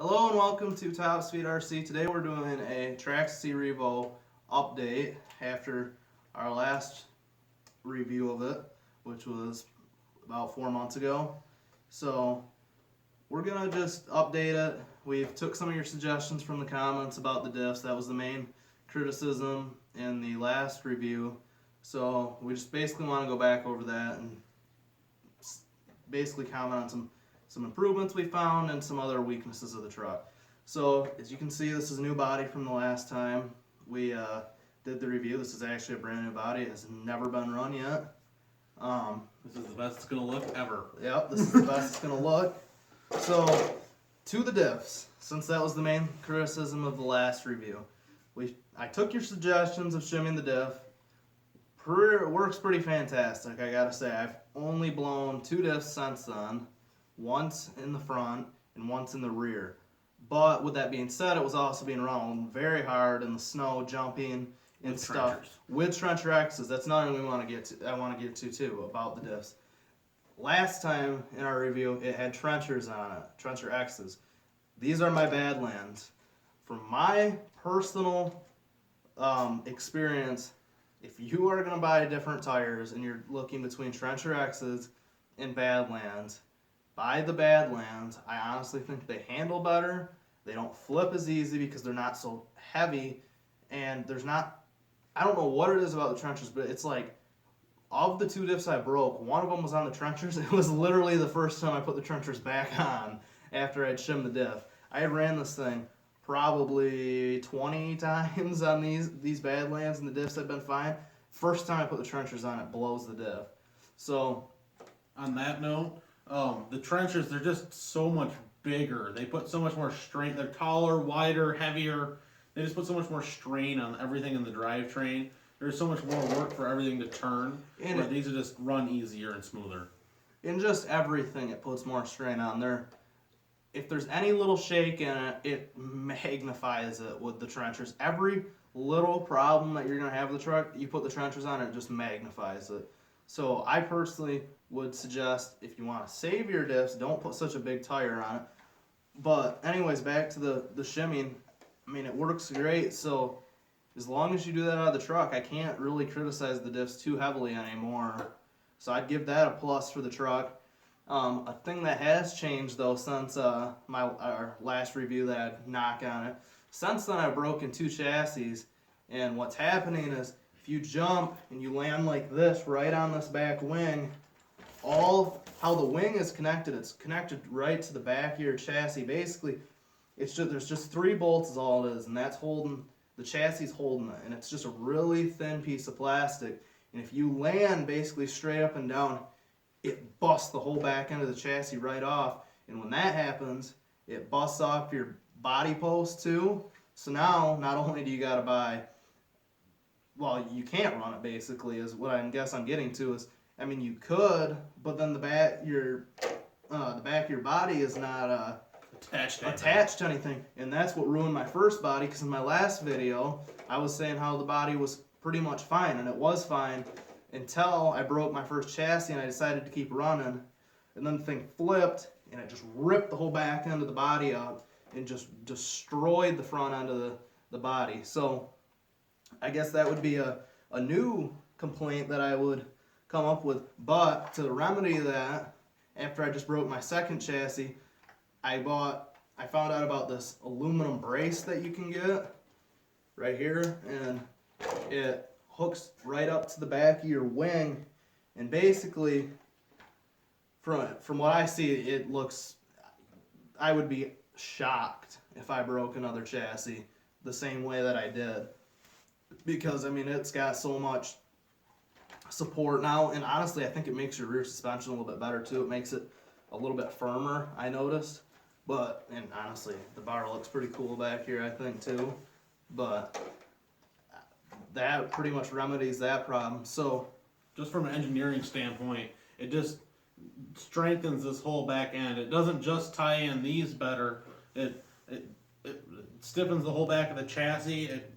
Hello and welcome to Top Speed RC. Today we're doing a Traxxas E-Revo update after our last review of it, which was about 4 months ago. So we're gonna just update it. We've took some of your suggestions from the comments about the diffs. That was the main criticism in the last review. So we just basically want to go back over that and basically comment on some improvements we found and some other weaknesses of the truck. So as you can see, this is a new body from the last time we did the review. This is actually a brand new body. It has never been run yet. This is the best it's going to look ever. Yep, this is the best it's going to look. So to the diffs, since that was the main criticism of the last review, I took your suggestions of shimming the diff. It works pretty fantastic, I gotta say. I've only blown 2 diffs since then. Once in the front and once in the rear. But with that being said, it was also being run very hard in the snow, jumping and With stuff. trenchers. With Traxxas. That's another thing we want to get to. I want to get to too about the diffs. Last time in our review, it had trenchers on it, trencher X's. These are my Badlands. From my personal experience, if you are going to buy different tires and you're looking between trencher X's and Badlands, buy the Badlands. I honestly think they handle better. They don't flip as easy because they're not so heavy, and I don't know what it is about the trenchers, but it's like, of the 2 diffs I broke, one of them was on the trenchers. It was literally the first time I put the trenchers back on after I'd shimmed the diff. I had ran this thing probably 20 times on these Badlands, and the diffs have been fine. First time I put the trenchers on, it blows the diff. So On that note, the trenchers, they're just so much bigger. They put so much more strain. They're taller, wider, heavier. They just put so much more strain on everything in the drivetrain. There's so much more work for everything to turn. Where these are just run easier and smoother. In just everything, it puts more strain on there. If there's any little shake in it, it magnifies it with the trenchers. Every little problem that you're going to have with the truck, you put the trenchers on, it just magnifies it. So I personally would suggest, if you want to save your diffs, don't put such a big tire on it. But anyways, back to the shimming. I mean, it works great. So as long as you do that out of the truck, I can't really criticize the diffs too heavily anymore. So I'd give that a plus for the truck. A thing that has changed though since our last review that I'd knock on it, since then I've broken 2 chassis, and what's happening is if you jump and you land like this right on this back wing, how the wing is connected, it's connected right to the back of your chassis. Basically, there's just 3 bolts is all it is, and that's holding the chassis holding it, and it's just a really thin piece of plastic. And if you land basically straight up and down, it busts the whole back end of the chassis right off. And when that happens, it busts off your body post too. So now, not only do you got to buy, well, you can't run it basically, is what I guess I'm getting to is, I mean, you could, but then the back of your body is not attached to anything, and that's what ruined my first body. Because in my last video, I was saying how the body was pretty much fine, and it was fine until I broke my first chassis and I decided to keep running, and then the thing flipped and it just ripped the whole back end of the body up and just destroyed the front end of the body. So I guess that would be a new complaint that I would come up with. But to remedy that, after I just broke my second chassis, I found out about this aluminum brace that you can get right here, and it hooks right up to the back of your wing, and basically from what I see, it looks, I would be shocked if I broke another chassis the same way that I did, because I mean, it's got so much support now, and honestly I think it makes your rear suspension a little bit better too. It makes it a little bit firmer, I noticed. And honestly, the bar looks pretty cool back here, I think too. But that pretty much remedies that problem. So Just from an engineering standpoint, it just strengthens this whole back end. It doesn't just tie in these better. It stiffens the whole back of the chassis. It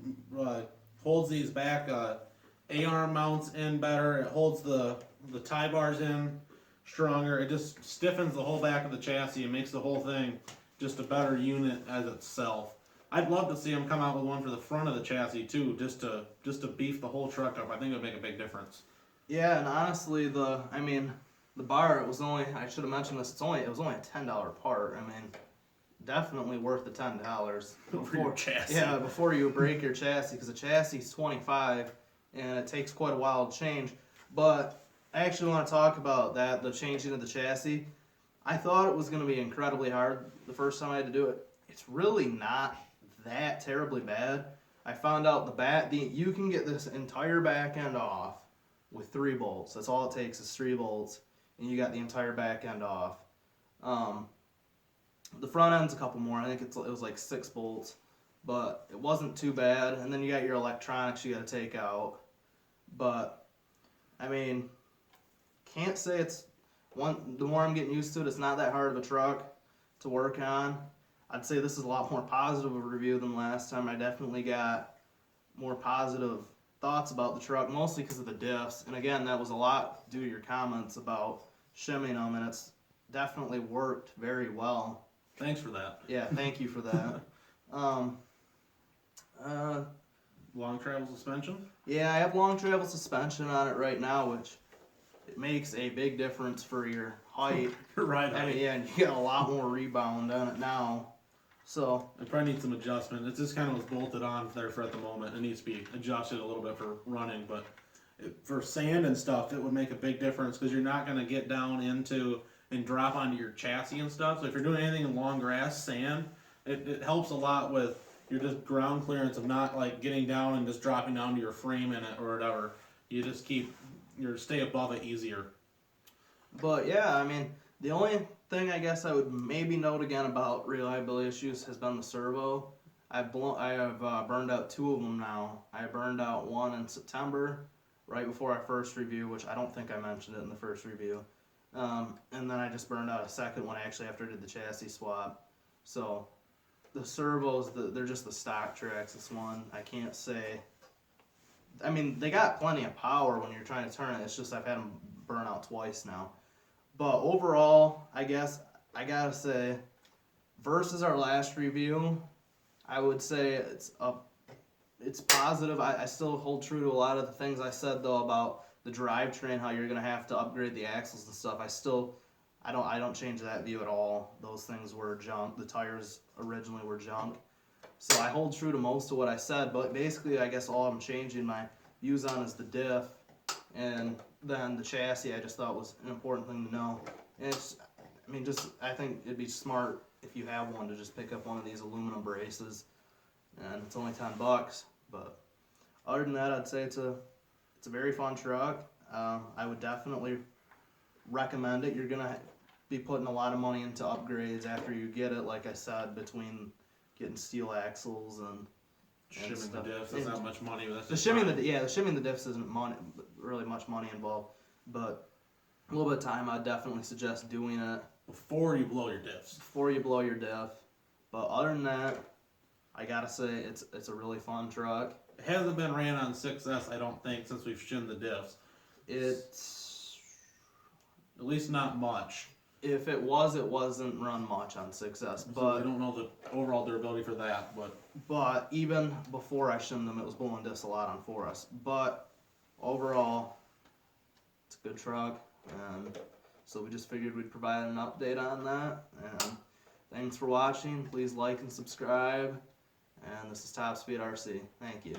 holds these back A-arm mounts in better. It holds the tie bars in stronger. It just stiffens the whole back of the chassis and makes the whole thing just a better unit as itself. I'd love to see them come out with one for the front of the chassis too, just to beef the whole truck up. I think it would make a big difference. Yeah, and honestly, the bar, it was only, I should have mentioned this, it was only a $10 part. I mean, definitely worth the $10 For your chassis. Yeah, before you break your chassis, because the chassis is 25 and it takes quite a while to change. But I actually want to talk about that, the changing of the chassis. I thought it was going to be incredibly hard the first time I had to do it. It's really not that terribly bad. I found out you can get this entire back end off with 3 bolts. That's all it takes is 3 bolts, and you got the entire back end off. The front end's a couple more. I think it was like 6 bolts, but it wasn't too bad. And then you got your electronics you got to take out. But I mean, can't say it's the more I'm getting used to it, it's not that hard of a truck to work on. I'd say this is a lot more positive of a review than last time. I definitely got more positive thoughts about the truck, mostly because of the diffs. And again, that was a lot due to your comments about shimming them, and it's definitely worked very well. Thanks for that. Yeah, thank you for that. Long travel suspension? Yeah, I have long travel suspension on it right now, which it makes a big difference for your height. Right. I mean, yeah, and you get a lot more rebound on it now. So it probably needs some adjustment. It just kind of was bolted on there for at the moment. It needs to be adjusted a little bit for running, but for sand and stuff, it would make a big difference because you're not going to get down into and drop onto your chassis and stuff. So if you're doing anything in long grass, sand, it helps a lot with your just ground clearance of not like getting down and just dropping down to your frame in it or whatever. You just stay above it easier. But yeah, I mean, the only thing I guess I would maybe note again about reliability issues has been the servo. I have burned out 2 of them now. I burned out one in September, right before our first review, which I don't think I mentioned it in the first review. And then I just burned out a second one actually after I did the chassis swap. So the servos, they're just the stock Traxxas one. I can't say. I mean, they got plenty of power when you're trying to turn it. It's just I've had them burn out twice now. But overall, I guess I gotta say, versus our last review, I would say it's positive. I still hold true to a lot of the things I said though about the drivetrain, how you're gonna have to upgrade the axles and stuff. I don't change that view at all. Those things were junk. The tires originally were junk. So I hold true to most of what I said, but basically I guess all I'm changing my views on is the diff, and then the chassis I just thought was an important thing to know. And I think it'd be smart if you have one to just pick up one of these aluminum braces, and it's only $10. But other than that, I'd say it's a very fun truck. I would definitely recommend it. You're gonna be putting a lot of money into upgrades after you get it. Like I said, between getting steel axles and shimming the diffs, that's not much money. But the shimming the diffs isn't really much money involved, but a little bit of time. I'd definitely suggest doing it before you blow your diffs. But other than that, I gotta say it's a really fun truck. It hasn't been ran on 6S, I don't think, since we've shimmed the diffs. It's at least not much. If it wasn't run much on 6S. But I don't know the overall durability for that, but even before I shimmed them, it was blowing diffs a lot on 4S. But overall, it's a good truck, and so we just figured we'd provide an update on that. And thanks for watching. Please like and subscribe. And this is Top Speed RC. Thank you.